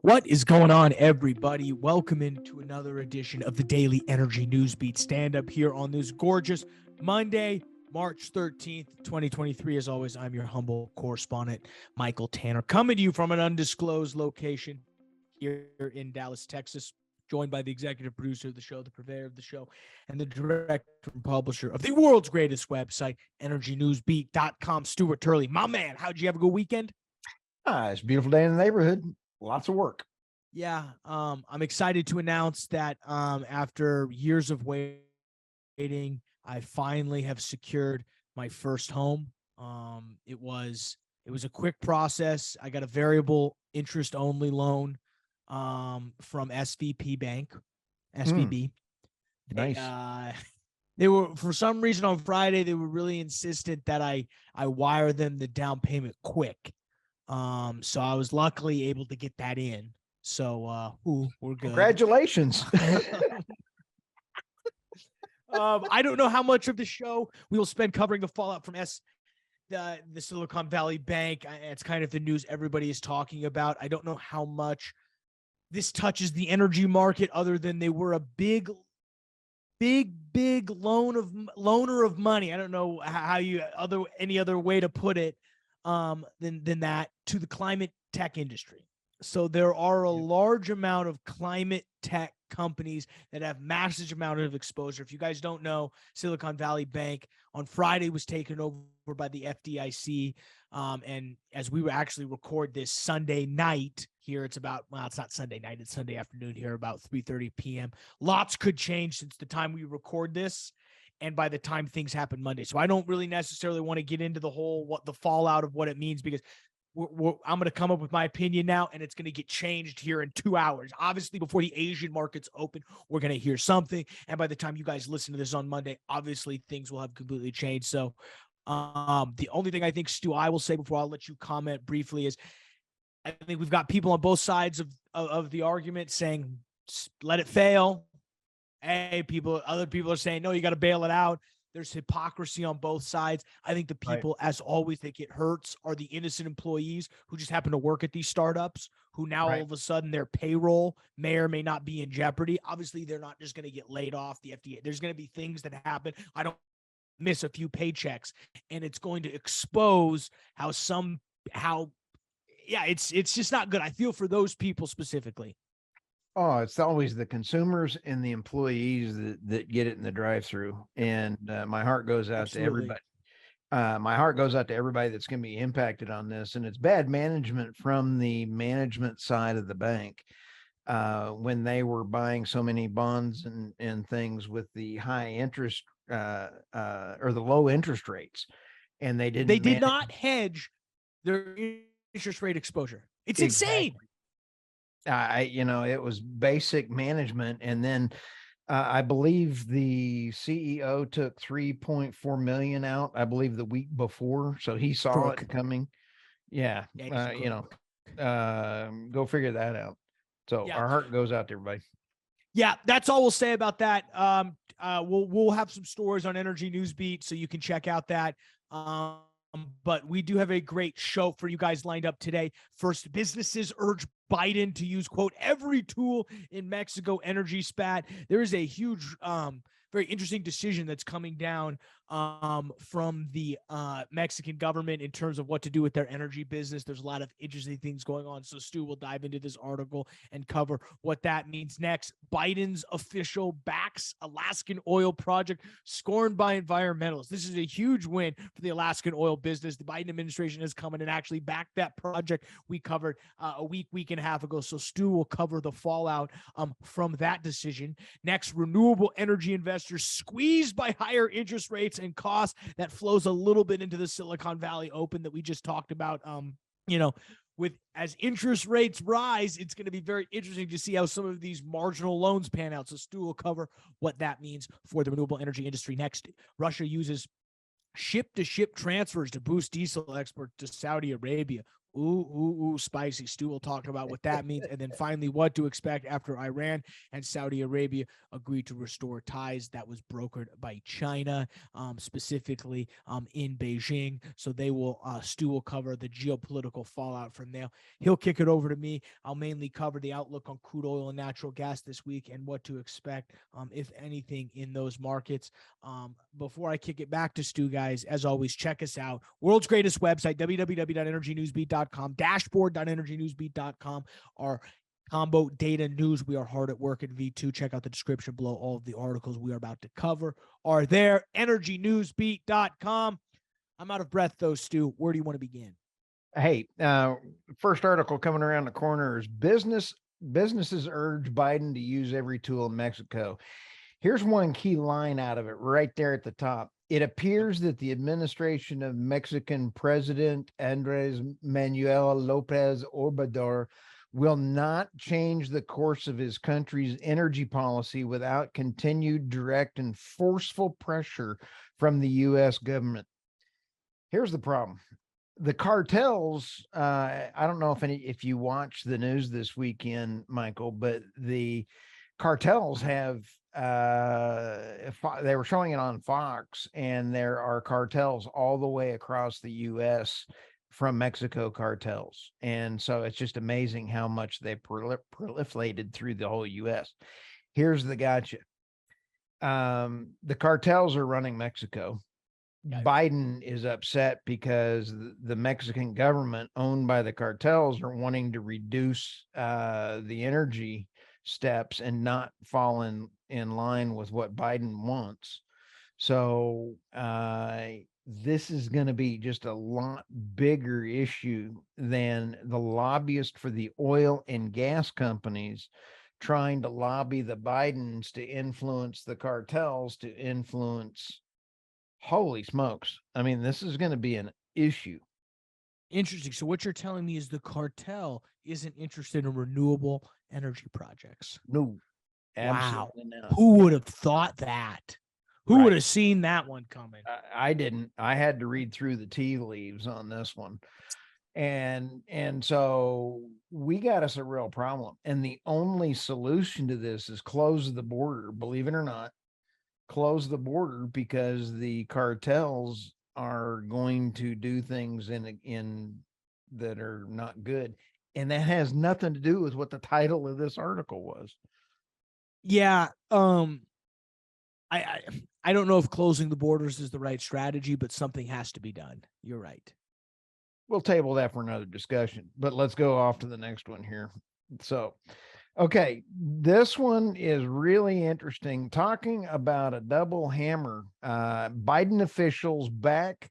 What is going on, everybody? Welcome into another edition of the Daily Energy Newsbeat Stand-Up here on this gorgeous Monday, March 13th, 2023. As always, I'm your humble correspondent, Michael Tanner, coming to you from an undisclosed location here in Dallas, Texas, joined by the executive producer of the show, the purveyor of the show, and the director and publisher of the world's greatest website, EnergyNewsBeat.com, Stuart Turley. My man, how'd you have a good weekend? It's a beautiful day in the neighborhood. Lots of work. Yeah, I'm excited to announce that after years of waiting, I finally have secured my first home. It was a quick process. I got a variable interest only loan from SVP Bank, SVB. Nice. They were, for some reason on Friday, they were really insistent that I wire them the down payment quick. So I was luckily able to get that in. So we're good. Congratulations. I don't know how much of the show we will spend covering the fallout from the Silicon Valley Bank. It's kind of the news everybody is talking about. I don't know how much this touches the energy market, other than they were a big loaner of money. I don't know how any other way to put it than that, to the climate tech industry. So there are a large amount of climate tech companies that have massive amount of exposure. If you guys don't know, Silicon Valley Bank on Friday was taken over by the FDIC. And as we actually record this Sunday night here, it's about, well, it's not Sunday night, it's Sunday afternoon here, about 3:30 p.m. Lots could change since the time we record this and by the time things happen Monday. So I don't really necessarily want to get into the fallout of what it means, because I'm going to come up with my opinion now, and it's going to get changed here in 2 hours. Obviously, before the Asian markets open, we're going to hear something. And by the time you guys listen to this on Monday, obviously things will have completely changed. So the only thing I think, Stu, I will say before I'll let you comment briefly is, I think we've got people on both sides of the argument saying, let it fail. Hey, other people are saying, no, you got to bail it out. There's hypocrisy on both sides. I think the people, as always, that get hurt are the innocent employees who just happen to work at these startups, who now all of a sudden their payroll may or may not be in jeopardy. Obviously, they're not just going to get laid off. The FDA, there's going to be things that happen. I don't miss a few paychecks, and it's going to expose it's just not good. I feel for those people specifically. Oh, it's always the consumers and the employees that get it in the drive-through. And my heart goes out to everybody. My heart goes out to everybody that's going to be impacted on this. And it's bad management from the management side of the bank when they were buying so many bonds and things with the high interest or the low interest rates. And they did not hedge their interest rate exposure. It's insane. It was basic management. And then I believe the CEO took 3.4 million out, I believe, the week before. So he saw it coming. Go figure that out. So our heart goes out to everybody. Yeah, that's all we'll say about that. We'll have some stories on Energy Newsbeat, so you can check out that. But we do have a great show for you guys lined up today. First, businesses urge Biden to use, quote, every tool in Mexico energy spat. There is a huge, very interesting decision that's coming down from the Mexican government in terms of what to do with their energy business. There's a lot of interesting things going on. So Stu will dive into this article and cover what that means next. Biden's official backs Alaskan oil project scorned by environmentalists. This is a huge win for the Alaskan oil business. The Biden administration has come in and actually backed that project we covered a week and a half ago. So Stu will cover the fallout from that decision. Next, renewable energy investors squeezed by higher interest rates and costs. That flows a little bit into the Silicon Valley Open that we just talked about. With as interest rates rise, it's going to be very interesting to see how some of these marginal loans pan out. So Stu will cover what that means for the renewable energy industry. Next, Russia uses ship-to-ship transfers to boost diesel exports to Saudi Arabia. Ooh, spicy. Stu will talk about what that means. And then finally, what to expect after Iran and Saudi Arabia agreed to restore ties that was brokered by China, specifically in Beijing. So Stu will cover the geopolitical fallout from there. He'll kick it over to me. I'll mainly cover the outlook on crude oil and natural gas this week and what to expect, if anything, in those markets. Before I kick it back to Stu, guys, as always, check us out. World's greatest website, www.energynewsbeat.com, dashboard.energynewsbeat.com. Our combo data news. We are hard at work at V2. Check out the description below. All of the articles we are about to cover are there. Energynewsbeat.com. I'm out of breath, though, Stu. Where do you want to begin? Hey, first article coming around the corner is businesses urge Biden to use every tool in Mexico. Here's one key line out of it right there at the top. It appears that the administration of Mexican President Andres Manuel Lopez Obrador will not change the course of his country's energy policy without continued direct and forceful pressure from the U.S. government. Here's the problem. The cartels, I don't know if you watched the news this weekend, Michael, but the cartels have they were showing it on Fox, and there are cartels all the way across the U.S. from Mexico cartels. And so it's just amazing how much they proliferated through the whole U.S. Here's the gotcha. The cartels are running Mexico. Biden is upset because the Mexican government owned by the cartels are wanting to reduce the energy steps and not fall in line with what Biden wants. So this is going to be just a lot bigger issue than the lobbyist for the oil and gas companies trying to lobby the Bidens to influence the cartels to influence. Holy smokes. I mean, this is going to be an issue. Interesting. So what you're telling me is the cartel isn't interested in renewable energy projects. No, absolutely not. Who would have thought that? Who would have seen that one coming? I didn't. I had to read through the tea leaves on this one. And so we got us a real problem. And the only solution to this is close the border, believe it or not. Close the border, because the cartels are going to do things in that are not good. And that has nothing to do with what the title of this article was. Yeah. I don't know if closing the borders is the right strategy, but something has to be done. You're right. We'll table that for another discussion, but let's go off to the next one here. So, okay, this one is really interesting. Talking about a double hammer. Biden officials back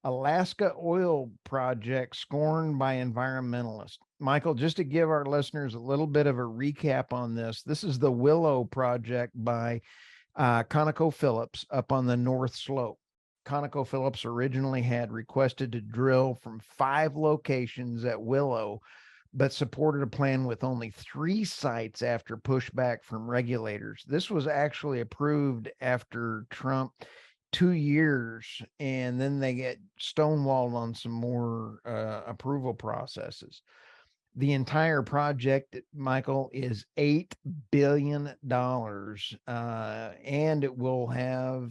Alaska oil project scorned by environmentalists. Michael, just to give our listeners a little bit of a recap on this, this is the Willow project by ConocoPhillips up on the North Slope. ConocoPhillips originally had requested to drill from 5 locations at Willow, but supported a plan with only 3 sites after pushback from regulators. This was actually approved after Trump 2 years, and then they get stonewalled on some more approval processes. The entire project, Michael, is $8 billion, and it will have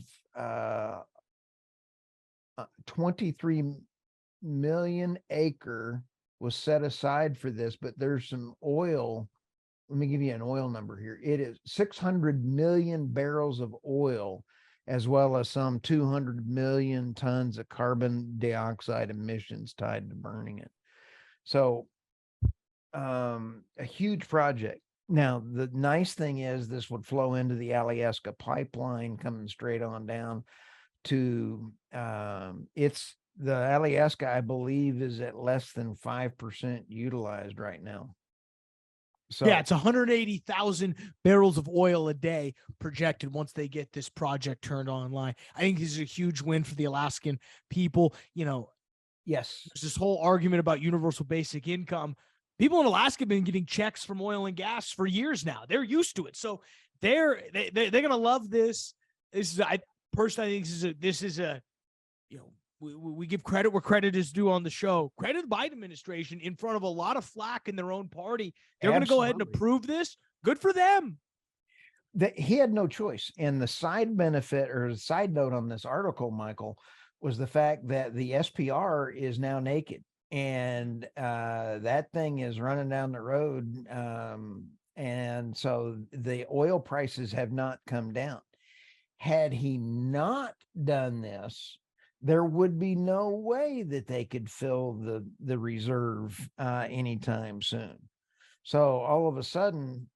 23 million acre was set aside for this, but there's some oil. Let me give you an oil number here. It is 600 million barrels of oil, as well as some 200 million tons of carbon dioxide emissions tied to burning it. So a huge project. Now, the nice thing is this would flow into the Alaska pipeline coming straight on down to the Alaska, I believe, is at less than 5% utilized right now. So yeah, it's 180,000 barrels of oil a day projected once they get this project turned online. I think this is a huge win for the Alaskan people. You know, yes, there's this whole argument about universal basic income. People in Alaska have been getting checks from oil and gas for years now. They're used to it. So they're going to love this. This is, I personally think this is a, you know, we give credit where credit is due on the show. Credit the Biden administration in front of a lot of flack in their own party. They're going to go ahead and approve this. Good for them. That he had no choice. And the side benefit or side note on this article, Michael, was the fact that the SPR is now naked, and that thing is running down the road. And so the oil prices have not come down. Had he not done this, there would be no way that they could fill the reserve anytime soon. So all of a sudden,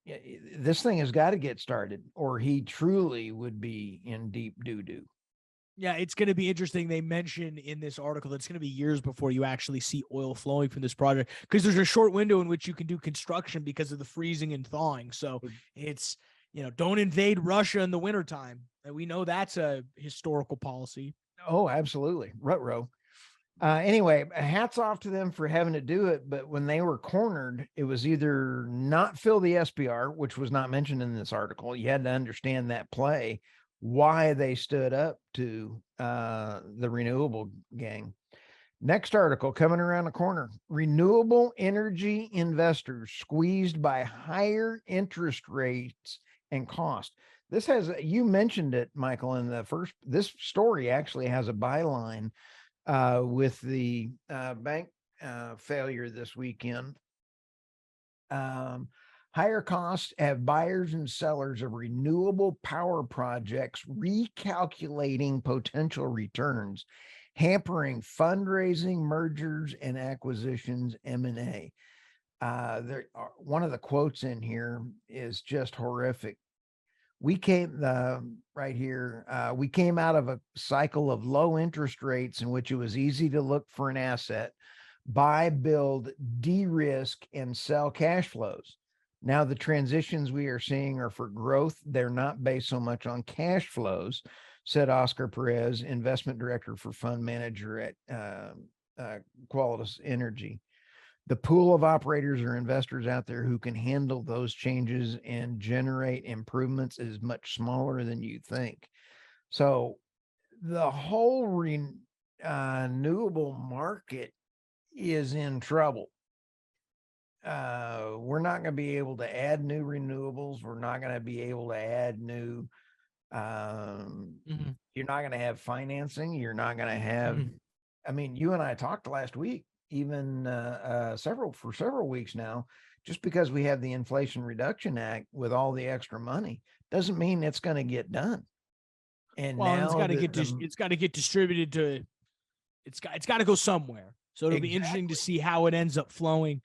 this thing has got to get started, or he truly would be in deep doo-doo. Yeah, it's going to be interesting. They mention in this article that it's going to be years before you actually see oil flowing from this project, because there's a short window in which you can do construction because of the freezing and thawing. So it's, don't invade Russia in the wintertime. And we know that's a historical policy. Oh, absolutely. Ruh-roh. Anyway, hats off to them for having to do it. But when they were cornered, it was either not fill the SPR, which was not mentioned in this article. You had to understand that play, why they stood up to the renewable gang. Next article coming around the corner. Renewable energy investors squeezed by higher interest rates and cost. This has, you mentioned it, Michael, in the first, this story actually has a byline with the bank failure this weekend. Higher costs have buyers and sellers of renewable power projects recalculating potential returns, hampering fundraising, mergers and acquisitions, M&A. One of the quotes in here is just horrific. We came right here. We came out of a cycle of low interest rates in which it was easy to look for an asset, buy, build, de-risk, and sell cash flows. Now the transitions we are seeing are for growth. They're not based so much on cash flows, said Oscar Perez, investment director for fund manager at Qualitas Energy. The pool of operators or investors out there who can handle those changes and generate improvements is much smaller than you think. So the whole renewable market is in trouble. We're not going to be able to add new renewables. We're not going to be able to add new, you're not going to have financing. You're not going to have, I mean, you and I talked last week, even several weeks now, just because we have the Inflation Reduction Act with all the extra money doesn't mean it's going to get done. And now it's got to get distributed to, it's got to go somewhere. So it'll be interesting to see how it ends up flowing.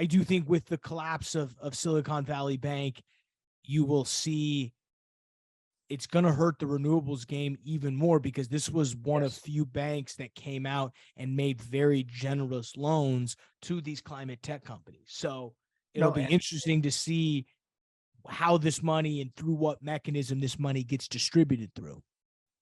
I do think with the collapse of Silicon Valley Bank, you will see it's going to hurt the renewables game even more, because this was one of few banks that came out and made very generous loans to these climate tech companies. So it'll be interesting to see how this money and through what mechanism this money gets distributed through.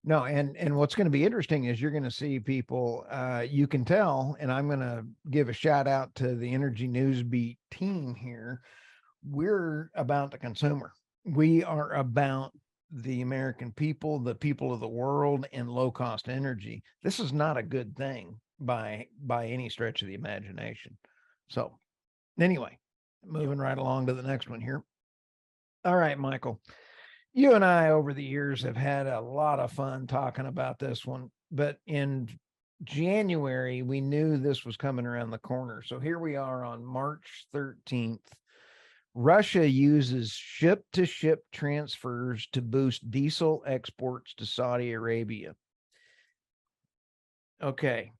No, and what's going to be interesting is you're going to see people, you can tell, and I'm going to give a shout out to the Energy News Beat team here. We're about the consumer. We are about the American people, the people of the world, and low cost energy. This is not a good thing by any stretch of the imagination. So anyway, moving right along to the next one here. All right, Michael, you and I over the years have had a lot of fun talking about this one, but in January, we knew this was coming around the corner. So here we are on March 13th. Russia uses ship-to-ship transfers to boost diesel exports to Saudi Arabia. Okay.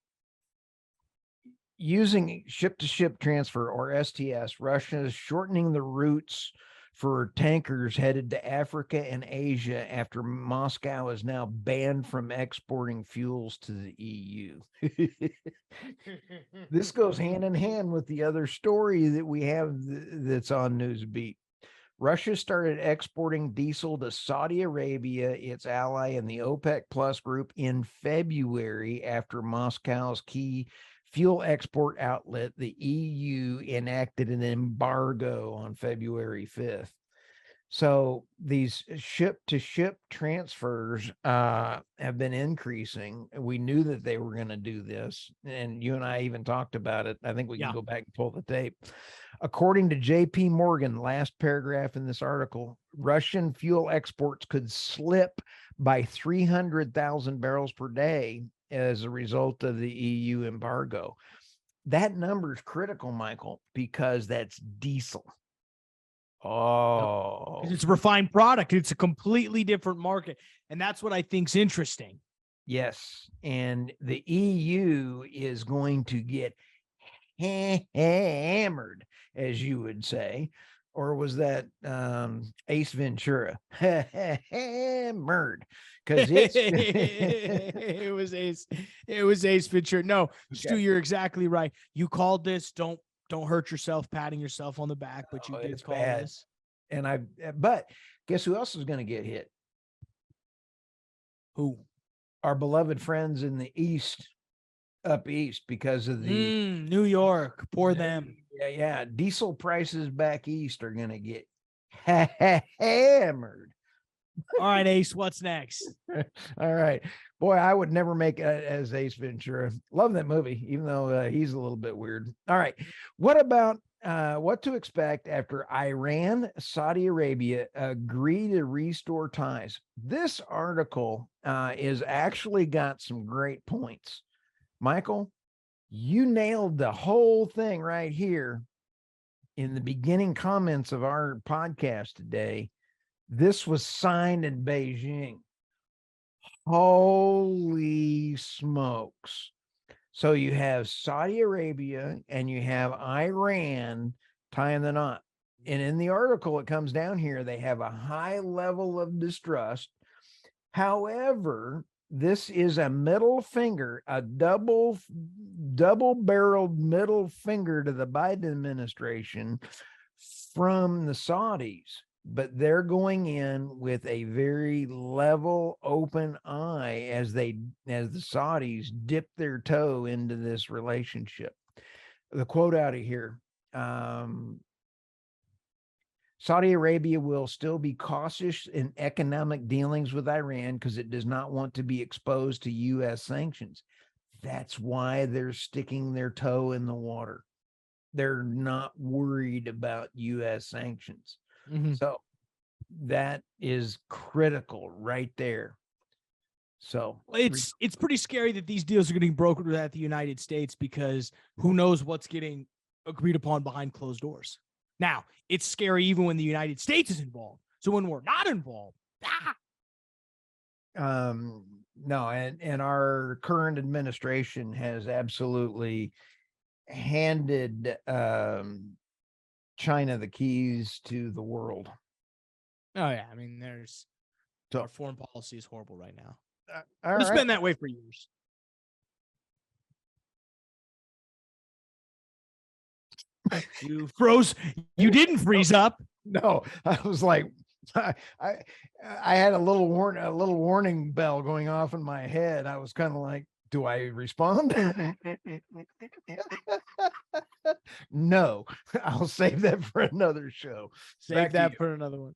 Using ship-to-ship transfer, or STS, Russia is shortening the routes for tankers headed to Africa and Asia after Moscow is now banned from exporting fuels to the EU. This goes hand in hand with the other story that we have that's on Newsbeat. Russia started exporting diesel to Saudi Arabia, its ally in the OPEC Plus group, in February after Moscow's key fuel export outlet, the EU, enacted an embargo on February 5th. So these ship to ship transfers have been increasing. We knew that they were going to do this, and you and I even talked about it. I think we can go back and pull the tape. According to JP Morgan, last paragraph in this article, Russian fuel exports could slip by 300,000 barrels per day as a result of the EU embargo. That number is critical, Michael, because that's diesel. Because it's a refined product. It's a completely different market. And that's what I think's interesting. Yes. And the EU is going to get hammered, as you would say. Or was that Ace Ventura? Hammered. Because it's it was Ace Ventura. No, okay. Stu, you're exactly right. You called this. Don't hurt yourself patting yourself on the back, but you did call this. And but guess who else is going to get hit? Who? Our beloved friends in the East, up East, because of the New York. Poor them. Yeah. Diesel prices back East are going to get hammered. All right, Ace, what's next? All right. Boy, I would never make as Ace Ventura. Love that movie, even though he's a little bit weird. All right. What about what to expect after Iran, Saudi Arabia agree to restore ties? This article is actually got some great points. Michael, you nailed the whole thing right here in the beginning comments of our podcast today. This was signed in Beijing. Holy smokes. So you have Saudi Arabia and you have Iran tying the knot. And in the article, it comes down here, they have a high level of distrust. However, this is a middle finger, a double-barreled middle finger to the Biden administration from the Saudis. But they're going in with a very level, open eye as the Saudis dip their toe into this relationship. The quote out of here, Saudi Arabia will still be cautious in economic dealings with Iran because it does not want to be exposed to U.S. sanctions. That's why they're sticking their toe in the water. They're not worried about U.S. sanctions. Mm-hmm. So that is critical right there. So it's pretty scary that these deals are getting brokered at the United States because who knows what's getting agreed upon behind closed doors. Now, it's scary even when the United States is involved. So when we're not involved, no, and our current administration has absolutely handed China the keys to the world. Oh yeah, I mean, our foreign policy is horrible right now. It's been that way for years. You froze. You didn't freeze up. No, I was like, I had a little warning bell going off in my head. I was kind of like, do I respond? No, I'll save that for another show. Save that for another one.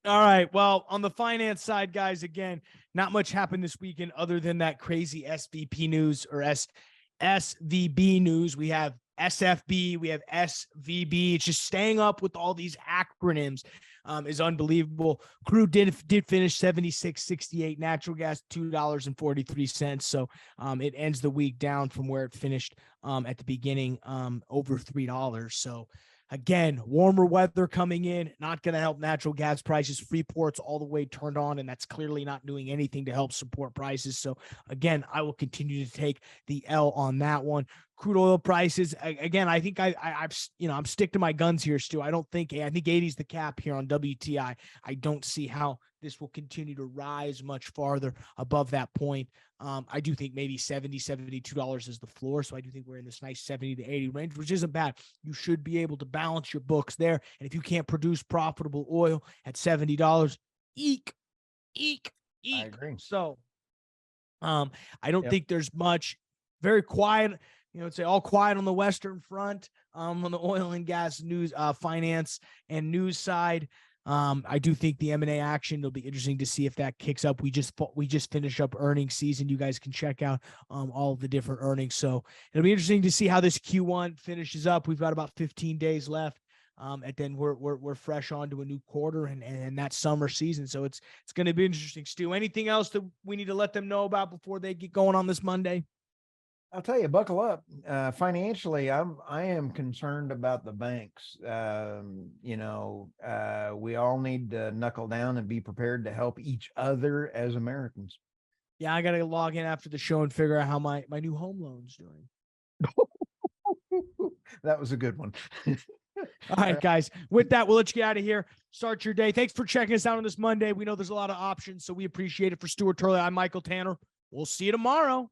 All right. Well, on the finance side, guys, again, not much happened this weekend other than that crazy SVP news or SVB news. We have SFB, we have SVB. It's just staying up with all these acronyms is unbelievable. Crude did finish 76.68, natural gas $2.43. So it ends the week down from where it finished at the beginning, over $3. So again, warmer weather coming in, not going to help natural gas prices. Freeport's all the way turned on, and that's clearly not doing anything to help support prices. So again, I will continue to take the L on that one. Crude oil prices, again, I think I'm stick to my guns here, Stu. I think 80 is the cap here on WTI. I don't see how this will continue to rise much farther above that point. I do think maybe $72 is the floor. So I do think we're in this nice 70 to 80 range, which isn't bad. You should be able to balance your books there. And if you can't produce profitable oil at $70, eek. I agree. So I don't think there's much. Very quiet. It's all quiet on the Western front, on the oil and gas news, finance and news side. I do think the M&A action, it'll be interesting to see if that kicks up. We just finished up earnings season. You guys can check out all of the different earnings. So it'll be interesting to see how this Q1 finishes up. We've got about 15 days left. And then we're fresh on to a new quarter and that summer season. So it's going to be interesting. Stu, anything else that we need to let them know about before they get going on this Monday? I'll tell you, buckle up. Financially, I am concerned about the banks. We all need to knuckle down and be prepared to help each other as Americans. Yeah, I got to log in after the show and figure out how my new home loan's doing. That was a good one. All right, guys. With that, we'll let you get out of here. Start your day. Thanks for checking us out on this Monday. We know there's a lot of options, so we appreciate it. For Stuart Turley, I'm Michael Tanner. We'll see you tomorrow.